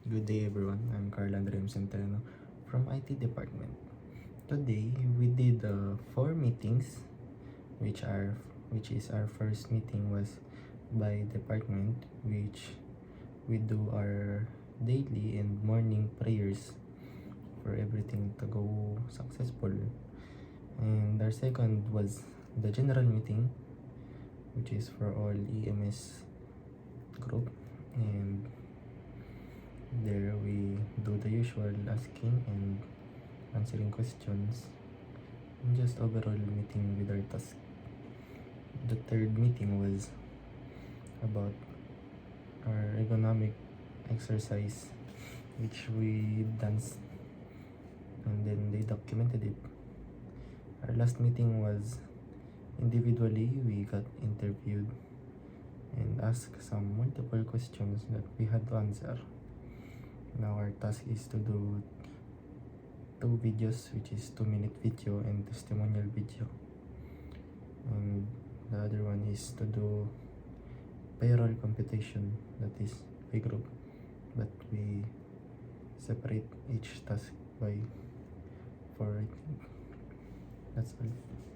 Good day everyone, I'm Carl Andrem Centeno from IT department. Today we did 4 meetings which is our first meeting was by department, which we do our daily and morning prayers for everything to go successful. And our second was the general meeting, which is for all EMS group, and there we do the usual asking and answering questions and just overall meeting with our task. The third meeting was about our ergonomic exercise, which we danced and then they documented it. Our last meeting was individually, we got interviewed and asked some multiple questions that we had to answer. Now our task is to do 2 videos, which is 2-minute video and testimonial video, and the other one is to do payroll computation, that is by group, but we separate each task by 4, I think. That's all.